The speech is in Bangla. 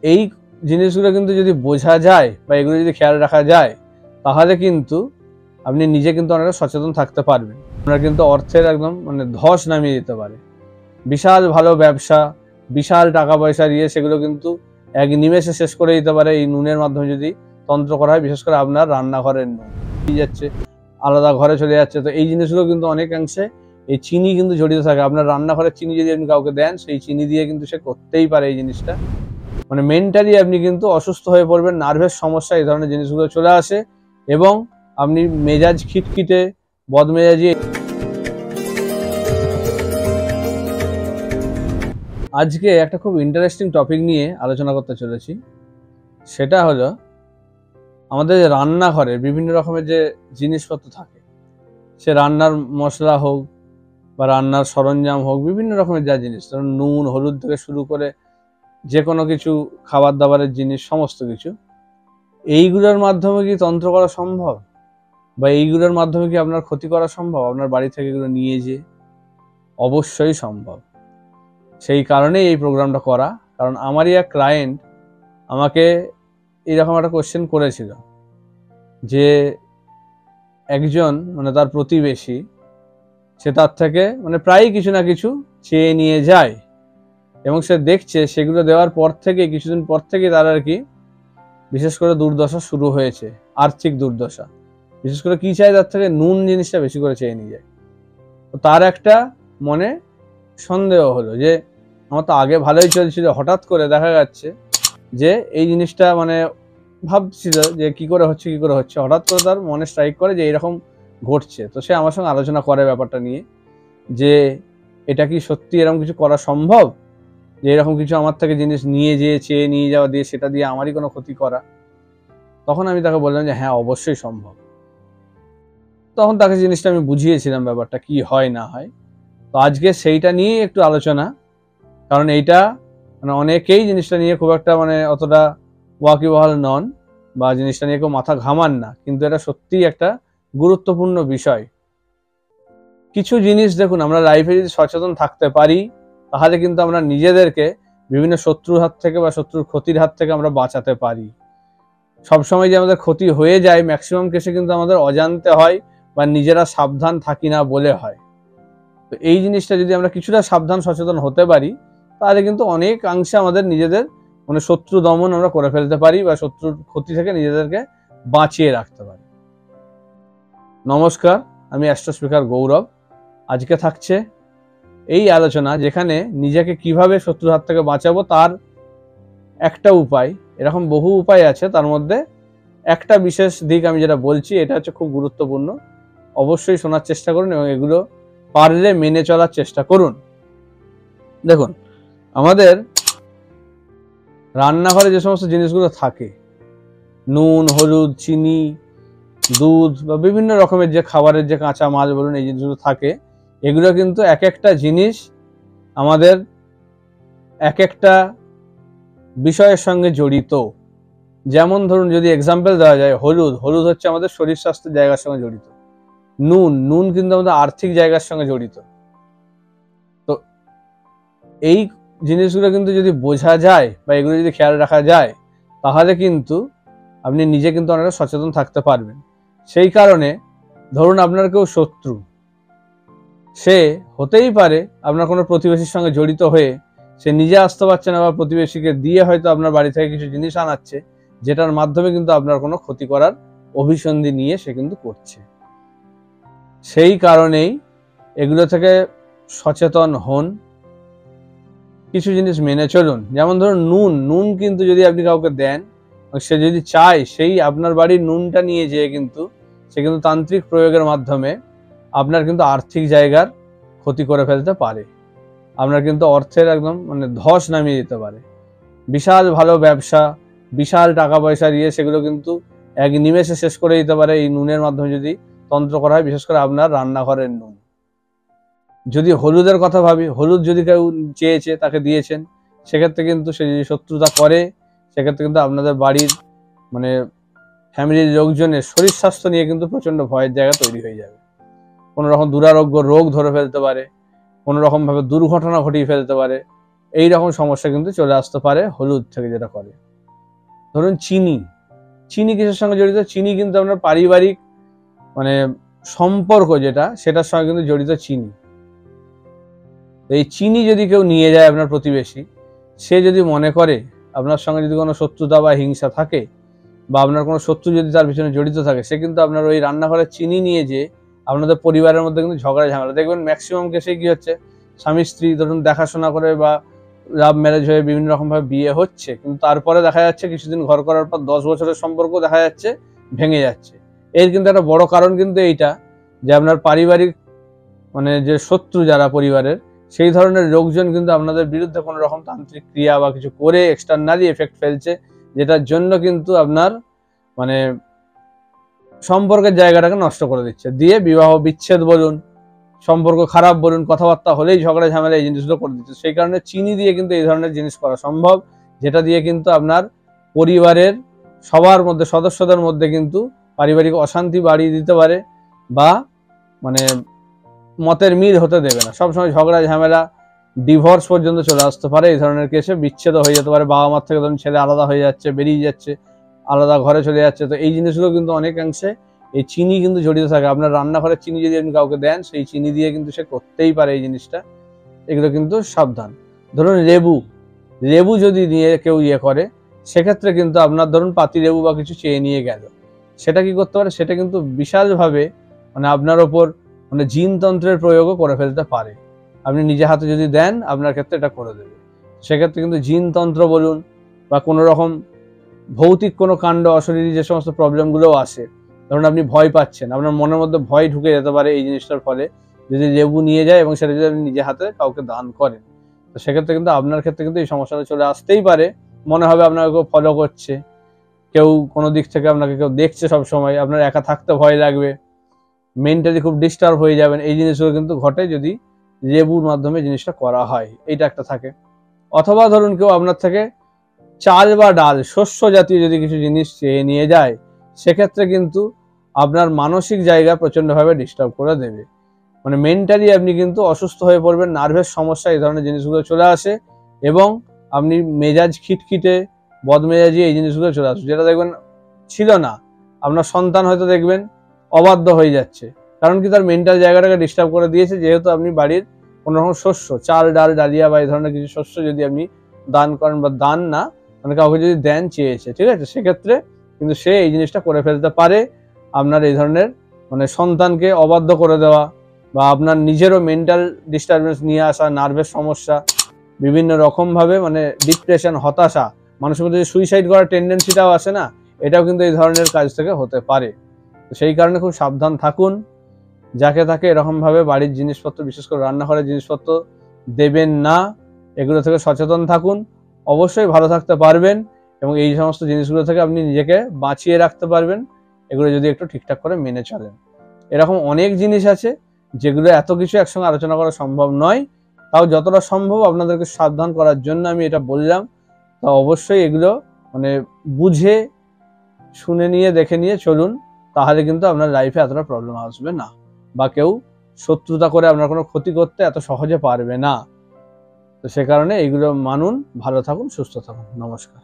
এই জিনিসগুলো কিন্তু যদি বোঝা যায় বা এগুলো যদি খেয়াল রাখা যায়, তাহলে কিন্তু আপনি নিজে কিন্তু অনেকটা সচেতন থাকতে পারবেন। আপনার কিন্তু অর্থের একদম ধস নামিয়ে দিতে পারে। বিশাল ভালো ব্যবসা, বিশাল টাকা পয়সা দিয়ে সেগুলো কিন্তু এক নিমেষে শেষ করে দিতে পারে এই নুনের মাধ্যমে যদি তন্ত্র করা হয়। বিশেষ করে আপনার রান্নাঘরের নুন যাচ্ছে, আলাদা ঘরে চলে যাচ্ছে। তো এই জিনিসগুলো কিন্তু অনেকাংশে এই চিনি কিন্তু জড়িত থাকে। আপনার রান্নাঘরের চিনি যদি আপনি কাউকে দেন, সেই চিনি দিয়ে কিন্তু সে করতেই পারে এই জিনিসটা। মেন্টালি আপনি কিন্তু অসুস্থ হয়ে পড়বেন, নার্ভের সমস্যা, এই ধরনের জিনিসগুলো চলে আসে এবং আপনি মেজাজ খিটখিটে, বদমেজাজি। আজকে একটা খুব ইন্টারেস্টিং টপিক নিয়ে আলোচনা করতে চলেছি। সেটা হলো আমাদের রান্নাঘরে বিভিন্ন রকমের যে জিনিসপত্র থাকে, সে রান্নার মশলা হোক বা রান্নার সরঞ্জাম হোক, বিভিন্ন রকমের যা জিনিস, ধরুন নুন হলুদ থেকে শুরু করে যে কোনো কিছু খাবার দাবারের জিনিস, সমস্ত কিছু, এইগুলোর মাধ্যমে কি তন্ত্র করা সম্ভব? বা এইগুলোর মাধ্যমে কি আপনার ক্ষতি করা সম্ভব আপনার বাড়ি থেকে এগুলো নিয়ে যেয়ে? অবশ্যই সম্ভব। সেই কারণেই এই প্রোগ্রামটা করা। কারণ আমারই এক ক্লায়েন্ট আমাকে এইরকম একটা কোশ্চেন করেছিল যে একজন তার প্রতিবেশী, সে তার থেকে প্রায়ই কিছু না কিছু চেয়ে নিয়ে যায় এবং সে দেখছে সেগুলো দেওয়ার পর থেকে কিছুদিন পর থেকে তার আর কি বিশেষ করে দুর্দশা শুরু হয়েছে, আর্থিক দুর্দশা। বিশেষ করে কি চায়, তার থেকে নুন জিনিসটা বেশি করে চেয়ে নিয়ে যায়। তো তার একটা মনে সন্দেহ হলো যে আমার তো আগে ভালোই চলছিল, হঠাৎ করে দেখা যাচ্ছে যে এই জিনিসটা ভাবছিল যে কি করে হচ্ছে, হঠাৎ করে তার মনে স্ট্রাইক করে যে এরকম ঘটছে। তো সে আমার সঙ্গে আলোচনা করে ব্যাপারটা নিয়ে যে এটা কি সত্যি এরকম কিছু করা সম্ভব, যে এরকম কিছু আমার থেকে জিনিস নিয়ে যেয়ে চেয়ে নিয়ে যাওয়া, দিয়ে সেটা দিয়ে আমারই কোনো ক্ষতি করা। তখন আমি তাকে বললাম যে হ্যাঁ, অবশ্যই সম্ভব। তখন তাকে জিনিসটা আমি বুঝিয়েছিলাম ব্যাপারটা কি হয় না হয়। তো আজকে সেইটা নিয়ে একটু আলোচনা, কারণ এইটা অনেকেই জিনিসটা নিয়ে খুব একটা অতটা ওয়াকিবহাল নন বা জিনিসটা নিয়ে কেউ মাথা ঘামান না, কিন্তু এটা সত্যিই একটা গুরুত্বপূর্ণ বিষয়। কিছু জিনিস দেখুন, আমরা লাইফে যদি সচেতন থাকতে পারি, তাহলে কিন্তু আমরা নিজেদেরকে বিভিন্ন শত্রুর হাত থেকে বা শত্রুর ক্ষতির হাত থেকে আমরা বাঁচাতে পারি। সবসময় যে আমাদের ক্ষতি হয়ে যায়, ম্যাক্সিমাম কেসে কিন্তু আমাদের অজান্তে হয় বা নিজেরা সাবধান থাকি না বলে হয়। তো এই জিনিসটা যদি আমরা কিছুটা সাবধান সচেতন হতে পারি, তাহলে কিন্তু অনেকাংশে আমাদের নিজেদের শত্রু দমন আমরা করে ফেলতে পারি বা শত্রুর ক্ষতি থেকে নিজেদেরকে বাঁচিয়ে রাখতে পারি। নমস্কার, আমি অ্যাস্ট্রো স্পিকার গৌরব। আজকে থাকছে এই আলোচনা, যেখানে নিজেকে কিভাবে শত্রুর হাত থেকে বাঁচাবো তার একটা উপায়। এরকম বহু উপায় আছে, তার মধ্যে একটা বিশেষ দিক আমি যেটা বলছি, এটা হচ্ছে খুব গুরুত্বপূর্ণ। অবশ্যই শোনার চেষ্টা করুন এবং এগুলো পারলে মেনে চলার চেষ্টা করুন। দেখুন, আমাদের রান্নাঘরে যে সমস্ত জিনিসগুলো থাকে, নুন হলুদ চিনি দুধ বা বিভিন্ন রকমের যে খাবারের যে কাঁচা মাল বলুন, এই জিনিসগুলো থাকে, এগুলো কিন্তু এক একটা জিনিস আমাদের এক একটা বিষয়ের সঙ্গে জড়িত। যেমন ধরুন, যদি এক্সাম্পল দেওয়া যায়, হলুদ হচ্ছে আমাদের শরীর স্বাস্থ্যের জায়গার সঙ্গে জড়িত। নুন কিন্তু আমাদের আর্থিক জায়গার সঙ্গে জড়িত। তো এই জিনিসগুলো কিন্তু যদি বোঝা যায় বা এগুলো যদি খেয়াল রাখা যায়, তাহলে কিন্তু আপনি নিজে কিন্তু অনেকটা সচেতন থাকতে পারবেন। সেই কারণে ধরুন আপনার কেউ শত্রু, সে হতেই পারে আপনার কোনো প্রতিবেশীর সঙ্গে জড়িত হয়ে সে নিজে আসতে পারছে না বা প্রতিবেশীকে দিয়ে হয়তো আপনার বাড়ি থেকে কিছু জিনিস আনাচ্ছে, যেটার মাধ্যমে কিন্তু আপনার কোনো ক্ষতি করার অভিসন্ধি নিয়ে সে কিন্তু করছে। সেই কারণেই এগুলো থেকে সচেতন হন, কিছু জিনিস মেনে চলুন। যেমন ধরুন নুন কিন্তু যদি আপনি কাউকে দেন, সে যদি চায় সেই আপনার বাড়ির নুনটা নিয়ে যেয়ে কিন্তু সে কিন্তু তান্ত্রিক প্রয়োগের মাধ্যমে আপনার কিন্তু আর্থিক জায়গার ক্ষতি করে ফেলতে পারে। আপনার কিন্তু অর্থের একদম ধস নামিয়ে দিতে পারে। বিশাল ভালো ব্যবসা, বিশাল টাকা পয়সা দিয়ে সেগুলো কিন্তু এক নিমেষে শেষ করে দিতে পারে এই নুনের মাধ্যমে যদি তন্ত্র করা হয়। বিশেষ করে আপনার রান্নাঘরের নুন। যদি হলুদের কথা ভাবি, হলুদ যদি কেউ চেয়েছে, তাকে দিয়েছেন, সেক্ষেত্রে কিন্তু সে যদি শত্রুতা করে, সেক্ষেত্রে কিন্তু আপনাদের বাড়ির ফ্যামিলির লোকজনের শরীর স্বাস্থ্য নিয়ে কিন্তু প্রচন্ড ভয়ের জায়গা তৈরি হয়ে যাবে। কোনো রকম দুরারোগ্য রোগ ধরে ফেলতে পারে, কোনো রকম ভাবে দুর্ঘটনা ঘটিয়ে ফেলতে পারে। এই রকম সমস্যা কিন্তু চলে আসতে পারে হলুদ থেকে যেটা করে। ধরুন চিনি, চিনি কিসের সঙ্গে জড়িত? চিনি কিন্তু আপনার পারিবারিক মানে সম্পর্ক যেটা, সেটার সঙ্গে কিন্তু জড়িত চিনি। এই চিনি যদি কেউ নিয়ে যায় আপনার প্রতিবেশী, সে যদি মনে করে আপনার সঙ্গে যদি কোনো শত্রুতা বা হিংসা থাকে, বা আপনার কোনো শত্রু যদি তার পিছনে জড়িত থাকে, সে কিন্তু আপনার ওই রান্নাঘরের চিনি নিয়ে যে আপনাদের পরিবারের মধ্যে কিন্তু ঝগড়া ঝামেলা। দেখবেন ম্যাক্সিমাম কেসে কি হচ্ছে, স্বামী স্ত্রী ধরুন দেখাশোনা করে বা লাভ ম্যারেজ হয়ে বিভিন্ন রকমভাবে বিয়ে হচ্ছে, কিন্তু তারপরে দেখা যাচ্ছে কিছুদিন ঘর করার পর 10 বছরের সম্পর্ক দেখা যাচ্ছে ভেঙে যাচ্ছে। এর কিন্তু একটা বড় কারণ কিন্তু এইটা, যে আপনার পারিবারিক মানে যে শত্রু যারা পরিবারের, সেই ধরনের লোকজন কিন্তু আপনাদের বিরুদ্ধে কোনো রকম তান্ত্রিক ক্রিয়া বা কিছু করে এক্সটার্নালি এফেক্ট ফেলছে, যেটার জন্য কিন্তু আপনার মানে সম্পর্কের জায়গাটাকে নষ্ট করে দিচ্ছে। দিয়ে বিবাহ বিচ্ছেদ বলুন, সম্পর্ক খারাপ বলুন, কথাবার্তা হলেই ঝগড়া ঝামেলা, এই জিনিসগুলো করে দিচ্ছে। সেই কারণে চিনি দিয়ে কিন্তু এই ধরনের জিনিস করা সম্ভব, যেটা দিয়ে কিন্তু আপনার পরিবারের সবার মধ্যে, সদস্যদের মধ্যে কিন্তু পারিবারিক অশান্তি বাড়িয়ে দিতে পারে, বা মানে মতের মিল হতে দেবে না। সবসময় ঝগড়া ঝামেলা, ডিভোর্স পর্যন্ত চলে আসতে পারে এই ধরনের কেসে। বিচ্ছেদ হয়ে যেতে পারে, বাবা মার থেকে ধরুন ছেলে আলাদা হয়ে যাচ্ছে, বেরিয়ে যাচ্ছে, আলাদা ঘরে চলে যাচ্ছে। তো এই জিনিসগুলো কিন্তু অনেকাংশে এই চিনি কিন্তু জড়িত থাকে। আপনার রান্নাঘরের চিনি যদি আপনি কাউকে দেন, সেই চিনি দিয়ে কিন্তু সে করতেই পারে এই জিনিসটা। এগুলো কিন্তু সাবধান। ধরুন লেবু, লেবু যদি নিয়ে কেউ করে, সেক্ষেত্রে কিন্তু আপনার ধরুন পাতি লেবু বা কিছু চেয়ে নিয়ে গেল, সেটা কি করতে পারে, সেটা কিন্তু বিশালভাবে মানে আপনার ওপর মানে জিনতন্ত্রের প্রয়োগও করে ফেলতে পারে। আপনি নিজে হাতে যদি দেন, আপনার ক্ষেত্রে এটা করে দেবে। সেক্ষেত্রে কিন্তু জিনতন্ত্র বলুন বা কোনো রকম ভৌতিক কোনো কাণ্ড, অশরীরী যে সমস্ত প্রবলেমগুলোও আসে, ধরুন আপনি ভয় পাচ্ছেন, আপনার মনের মধ্যে ভয় ঢুকে যেতে পারে এই জিনিসটার ফলে, যদি লেবু নিয়ে যায় এবং সেটা যদি আপনি নিজে হাতে কাউকে দান করেন, তো সেক্ষেত্রে কিন্তু আপনার ক্ষেত্রে কিন্তু এই সমস্যাটা চলে আসতেই পারে। মনে হবে আপনাকে কেউ ফলো করছে, কেউ কোনো দিক থেকে আপনাকে কেউ দেখছে সব সময়, আপনার একা থাকতে ভয় লাগবে, মেন্টালি খুব ডিস্টার্ব হয়ে যাবেন। এই জিনিসগুলো কিন্তু ঘটে যদি লেবুর মাধ্যমে জিনিসটা করা হয়, এইটা একটা থাকে। অথবা ধরুন কেউ আপনার থেকে চাল বা ডাল, শস্য জাতীয় যদি কিছু জিনিস চেয়ে নিয়ে যায়, সেক্ষেত্রে কিন্তু আপনার মানসিক জায়গা প্রচন্ডভাবে ডিস্টার্ব করে দেবে। মানে মেন্টালি আপনি কিন্তু অসুস্থ হয়ে পড়বেন, নার্ভের সমস্যা, এই ধরনের জিনিসগুলো চলে আসে, এবং আপনি মেজাজ খিটখিটে, বদমেজাজি, এই জিনিসগুলো চলে আসে, যেটা দেখবেন ছিল না। আপনার সন্তান হয়তো দেখবেন অবাধ্য হয়ে যাচ্ছে, কারণ কি তার মেন্টাল জায়গাটাকে ডিস্টার্ব করে দিয়েছে, যেহেতু আপনি বাড়ির কোনো রকম শস্য, চাল ডাল ডালিয়া বা এই ধরনের কিছু শস্য যদি আপনি দান করেন, বা দান না মানে কাউকে যদি দেন চেয়েছে, ঠিক আছে, সেক্ষেত্রে কিন্তু সে এই জিনিসটা করে ফেলতে পারে। আপনার এই ধরনের মানে সন্তানকে অবাধ্য করে দেওয়া, বা আপনার নিজেরও মেন্টাল ডিস্টারবেন্স নিয়ে আসা, নার্ভের সমস্যা, বিভিন্ন রকমভাবে মানে ডিপ্রেশন, হতাশা, মানুষের মধ্যে সুইসাইড করার টেন্ডেন্সিটাও আসে না, এটাও কিন্তু এই ধরনের কাজ থেকে হতে পারে। তো সেই কারণে খুব সাবধান থাকুন। যাকে তাকে এরকমভাবে বাড়ির জিনিসপত্র, বিশেষ করে রান্নাঘরের জিনিসপত্র দেবেন না। এগুলো থেকে সচেতন থাকুন, অবশ্যই ভালো থাকতে পারবেন, এবং এই সমস্ত জিনিসগুলো থেকে আপনি নিজেকে বাঁচিয়ে রাখতে পারবেন, এগুলো যদি একটু ঠিকঠাক করে মেনে চলেন। এরকম অনেক জিনিস আছে যেগুলো এত কিছু একসঙ্গে আলোচনা করা সম্ভব নয়, তাও যতটা সম্ভব আপনাদেরকে সাবধান করার জন্য আমি এটা বললাম। তা অবশ্যই এগুলো মানে বুঝে শুনে নিয়ে, দেখে নিয়ে চলুন, তাহলে কিন্তু আপনার লাইফে এতটা প্রবলেম আসবে না, বা কেউ শত্রুতা করে আপনার কোনো ক্ষতি করতে এত সহজে পারবে না। তো সে কারণে এইগুলো মানুন। ভালো থাকুন, সুস্থ থাকুন। নমস্কার।